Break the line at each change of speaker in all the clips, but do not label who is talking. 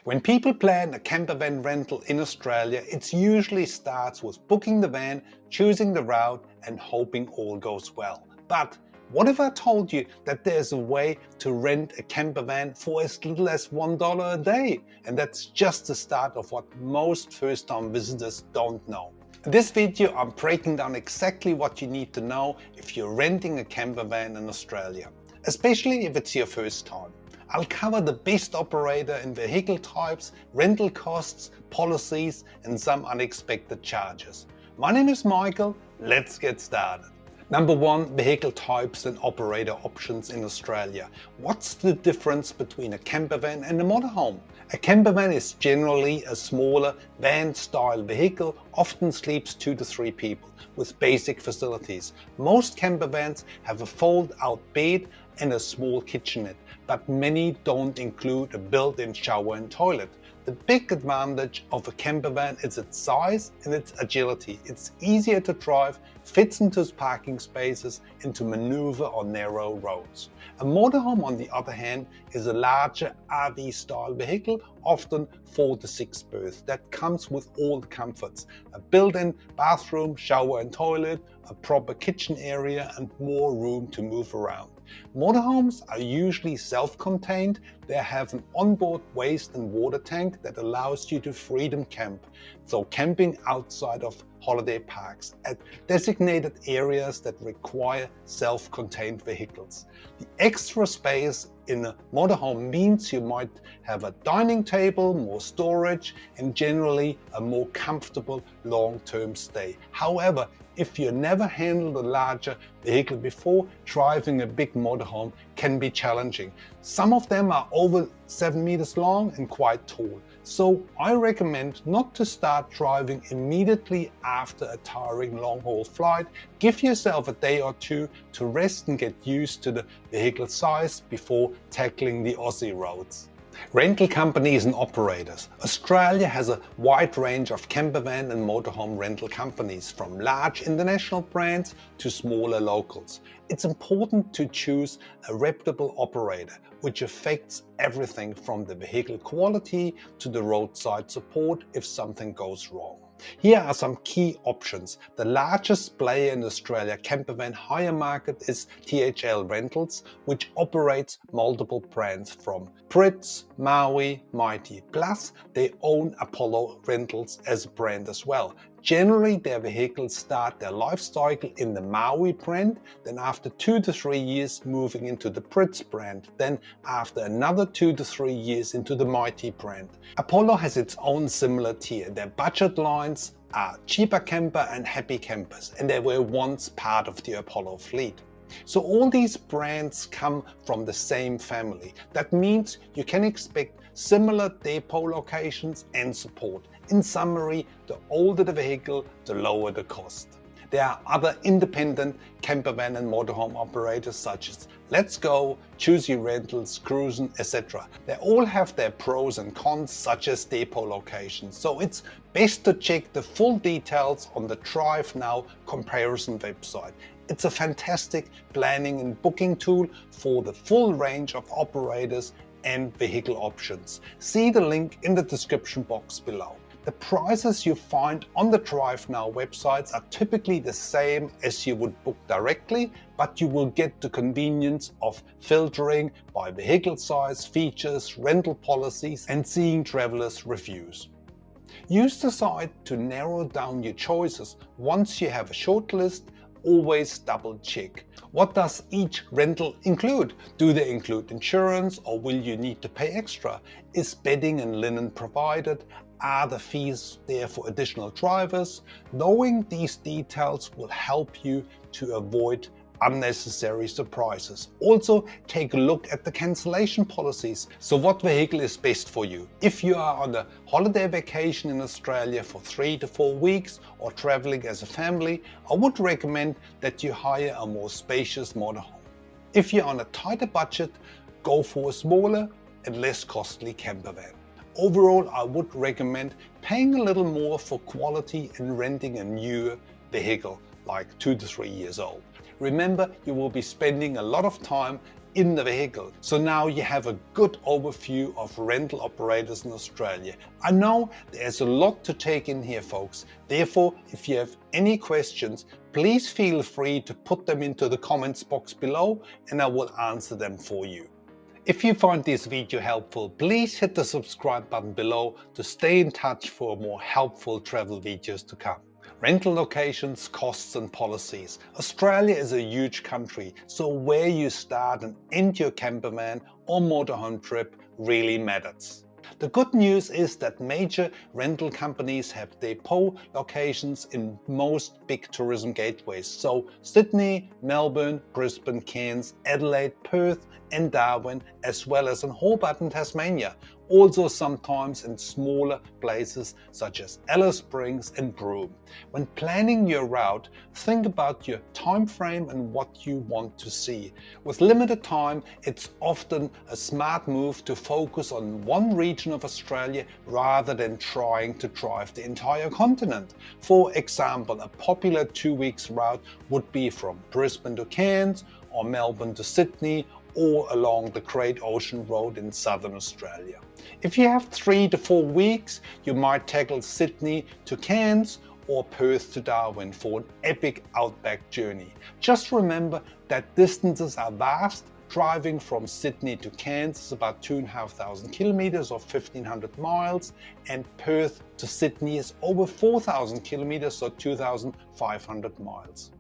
When people plan a camper van rental in Australia, it usually starts with booking the van, choosing the route and hoping all goes well. But what if I told you that there's a way to rent a camper van for as little as $1 a day? And that's just the start of what most first-time visitors don't know. In this video I'm breaking down exactly what you need to know if you're renting a camper van in Australia, especially if it's your first time. I'll cover the best operator and vehicle types, rental costs, policies and some unexpected charges. My name is Michael, let's get started. Number 1. Vehicle types and operator options in Australia. What's the difference between a campervan and a motorhome? A campervan is generally a smaller van-style vehicle, often sleeps 2 to 3 people, with basic facilities. Most campervans have a fold-out bed and a small kitchenette, but many don't include a built-in shower and toilet. The big advantage of a campervan is its size and its agility. It's easier to drive, fits into parking spaces and to maneuver on narrow roads. A motorhome, on the other hand, is a larger RV-style vehicle, often 4 to 6 berths, that comes with all the comforts: a built-in bathroom, shower and toilet, a proper kitchen area and more room to move around. Motorhomes are usually self-contained. They have an onboard waste and water tank that allows you to freedom camp, so camping outside of holiday parks at designated areas that require self-contained vehicles. The extra space in a motorhome means you might have a dining table, more storage and generally a more comfortable long-term stay. However, if you never handled a larger vehicle before, driving a big motorhome can be challenging. Some of them are over 7 meters long and quite tall. So I recommend not to start driving immediately after a tiring long-haul flight. Give yourself a day or two to rest and get used to the vehicle size before tackling the Aussie roads. Rental companies and operators. Australia has a wide range of campervan and motorhome rental companies, from large international brands to smaller locals. It's important to choose a reputable operator, which affects everything from the vehicle quality to the roadside support if something goes wrong. Here are some key options. The largest player in Australia campervan hire market is THL Rentals, which operates multiple brands from Brits, Maui, Mighty. Plus, they own Apollo Rentals as a brand as well. Generally, their vehicles start their life cycle in the Maui brand, then after 2 to 3 years moving into the Brits brand, then after another 2 to 3 years into the Mighty brand. Apollo has its own similar tier. Their budget lines are Cheaper Camper and Happy Campers, and they were once part of the Apollo fleet. So all these brands come from the same family. That means you can expect similar depot locations and support. In summary, the older the vehicle, the lower the cost. There are other independent campervan and motorhome operators such as Let's Go, 𝗀𝐶𝑖 Rentals, Cruisin', etc. They all have their pros and cons, such as depot locations, so it's best to check the full details on the Drive Now comparison website. It's a fantastic planning and booking tool for the full range of operators and vehicle options. See the link in the description box below. The prices you find on the Drive Now websites are typically the same as you would book directly, but you will get the convenience of filtering by vehicle size, features, rental policies and seeing travelers' reviews. Use the site to narrow down your choices. Once you have a short list, always double check. What does each rental include? Do they include insurance or will you need to pay extra? Is bedding and linen provided? Are the fees there for additional drivers? Knowing these details will help you to avoid unnecessary surprises. Also, take a look at the cancellation policies. So what vehicle is best for you? If you are on a holiday vacation in Australia for 3 to 4 weeks or traveling as a family, I would recommend that you hire a more spacious motorhome. If you're on a tighter budget, go for a smaller and less costly campervan. Overall, I would recommend paying a little more for quality and renting a newer vehicle, like 2 to 3 years old. Remember, you will be spending a lot of time in the vehicle. So now you have a good overview of rental operators in Australia. I know there's a lot to take in here, folks. Therefore, if you have any questions, please feel free to put them into the comments box below and I will answer them for you. If you find this video helpful, please hit the subscribe button below to stay in touch for more helpful travel videos to come. Rental locations, costs and policies. Australia is a huge country, so where you start and end your campervan or motorhome trip really matters. The good news is that major rental companies have depot locations in most big tourism gateways, so Sydney, Melbourne, Brisbane, Cairns, Adelaide, Perth and Darwin, as well as in Hobart in Tasmania. Also sometimes in smaller places such as Alice Springs and Broome. When planning your route, think about your time frame and what you want to see. With limited time, it's often a smart move to focus on one region of Australia rather than trying to drive the entire continent. For example, a popular 2 weeks route would be from Brisbane to Cairns or Melbourne to Sydney, or along the Great Ocean Road in southern Australia. If you have 3 to 4 weeks, you might tackle Sydney to Cairns or Perth to Darwin for an epic outback journey. Just remember that distances are vast. Driving from Sydney to Cairns is about 2,500 kilometers or 1,500 miles, and Perth to Sydney is over 4,000 kilometers or 2,500 miles.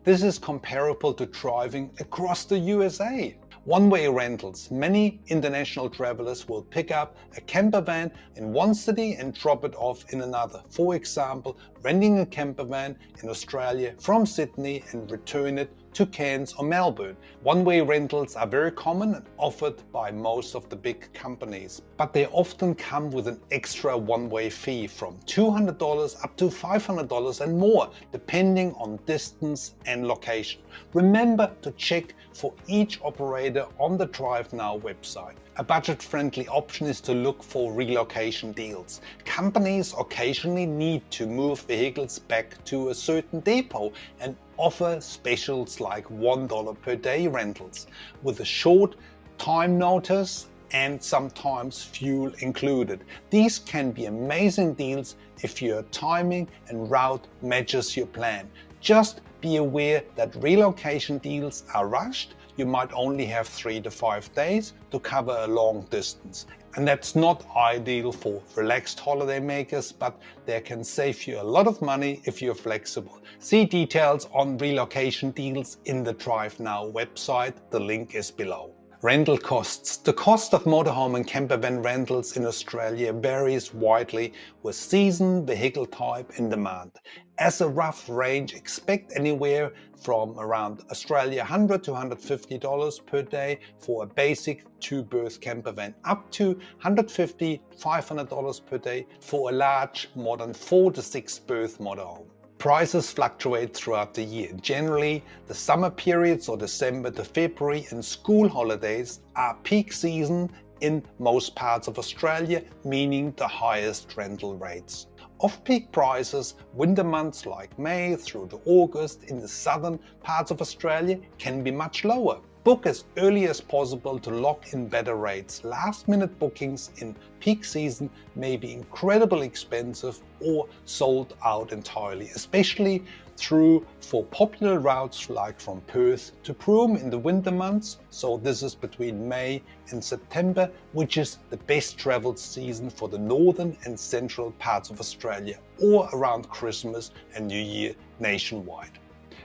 This is comparable to driving across the USA. One-way rentals. Many international travelers will pick up a camper van in one city and drop it off in another. For example, renting a camper van in Australia from Sydney and return it to Cairns or Melbourne. One-way rentals are very common and offered by most of the big companies, but they often come with an extra one-way fee from $200 up to $500 and more, depending on distance and location. Remember to check for each operator on the Drive Now website. A budget-friendly option is to look for relocation deals. Companies occasionally need to move vehicles back to a certain depot and offer specials like $1 per day rentals with a short time notice and sometimes fuel included. These can be amazing deals if your timing and route matches your plan. Just be aware that relocation deals are rushed. You might only have 3 to 5 days to cover a long distance. And that's not ideal for relaxed holiday makers, but they can save you a lot of money if you're flexible. See details on relocation deals in the Drive Now website. The link is below. Rental costs. The cost of motorhome and campervan rentals in Australia varies widely with season, vehicle type and demand. As a rough range, expect anywhere from around $100 to $150 per day for a basic 2-berth campervan, up to $150 to $500 per day for a large, more than 4 to 6 berth motorhome. Prices fluctuate throughout the year. Generally, the summer periods or December to February and school holidays are peak season in most parts of Australia, meaning the highest rental rates. Off-peak prices, winter months like May through to August in the southern parts of Australia can be much lower. Book as early as possible to lock in better rates. Last-minute bookings in peak season may be incredibly expensive or sold out entirely, especially true for popular routes like from Perth to Broome in the winter months. So this is between May and September, which is the best travel season for the northern and central parts of Australia, or around Christmas and New Year nationwide.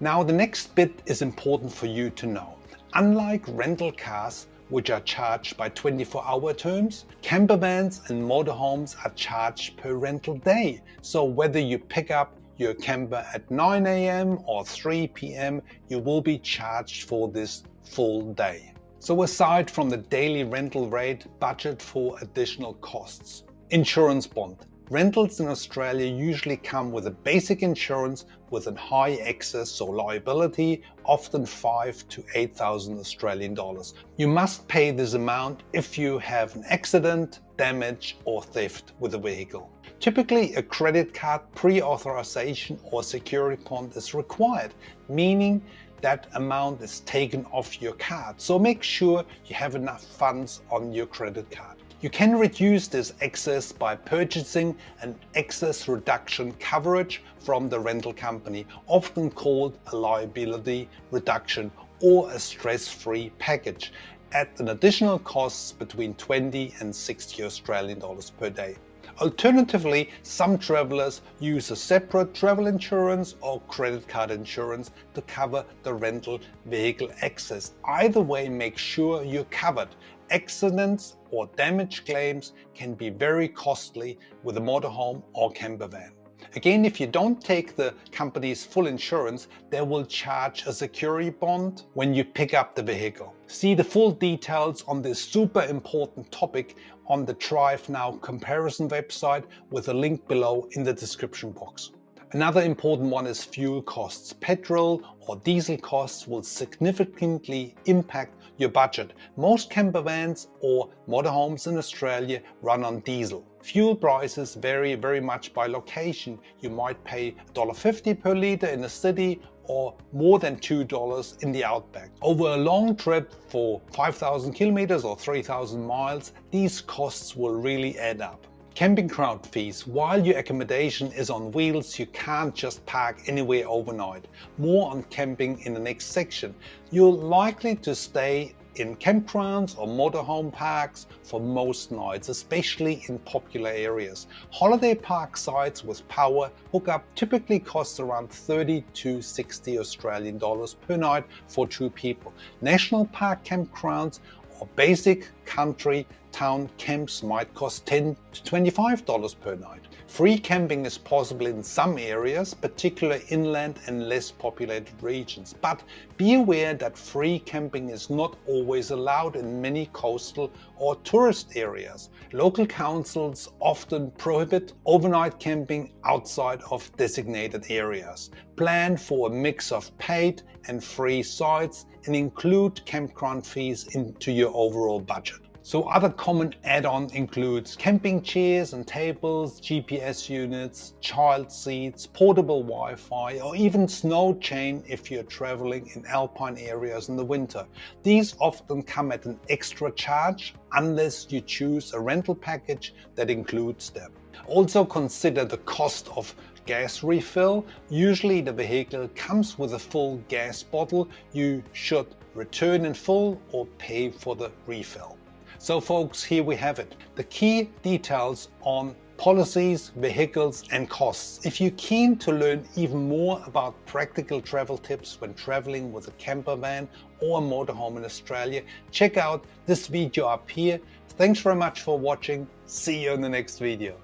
Now the next bit is important for you to know. Unlike rental cars, which are charged by 24-hour terms, campervans and motorhomes are charged per rental day. So whether you pick up your camper at 9 AM or 3 PM, you will be charged for this full day. So aside from the daily rental rate, budget for additional costs. Insurance bond. Rentals in Australia usually come with a basic insurance with a high excess or liability, often 5,000 to 8,000 Australian dollars. You must pay this amount if you have an accident, damage or theft with the vehicle. Typically, a credit card pre-authorization or security bond is required, meaning that amount is taken off your card. So make sure you have enough funds on your credit card. You can reduce this excess by purchasing an excess reduction coverage from the rental company, often called a liability reduction or a stress-free package, at an additional cost between 20 and 60 Australian dollars per day. Alternatively, some travelers use a separate travel insurance or credit card insurance to cover the rental vehicle excess. Either way, make sure you're covered. Accidents or damage claims can be very costly with a motorhome or campervan. Again, if you don't take the company's full insurance, they will charge a security bond when you pick up the vehicle. See the full details on this super important topic on the Drive Now comparison website with a link below in the description box. Another important one is fuel costs. Petrol or diesel costs will significantly impact your budget. Most campervans or motorhomes in Australia run on diesel. Fuel prices vary very much by location. You might pay $1.50 per litre in the city or more than $2 in the outback. Over a long trip for 5,000 kilometers or 3,000 miles, these costs will really add up. Campground fees. While your accommodation is on wheels, you can't just park anywhere overnight. More on camping in the next section. You're likely to stay in campgrounds or motorhome parks for most nights, especially in popular areas. Holiday park sites with power hookup typically cost around 30 to 60 Australian dollars per night for 2 people. National park campgrounds or basic country town camps might cost $10 to $25 per night. Free camping is possible in some areas, particularly inland and less populated regions. But be aware that free camping is not always allowed in many coastal or tourist areas. Local councils often prohibit overnight camping outside of designated areas. Plan for a mix of paid and free sites and include campground fees into your overall budget. So other common add-on includes camping chairs and tables, GPS units, child seats, portable Wi-Fi, or even snow chain if you're traveling in alpine areas in the winter. These often come at an extra charge unless you choose a rental package that includes them. Also consider the cost of gas refill. Usually the vehicle comes with a full gas bottle. You should return in full or pay for the refill. So folks, here we have it. The key details on policies, vehicles and costs. If you're keen to learn even more about practical travel tips when traveling with a camper van or a motorhome in Australia, check out this video up here. Thanks very much for watching. See you in the next video.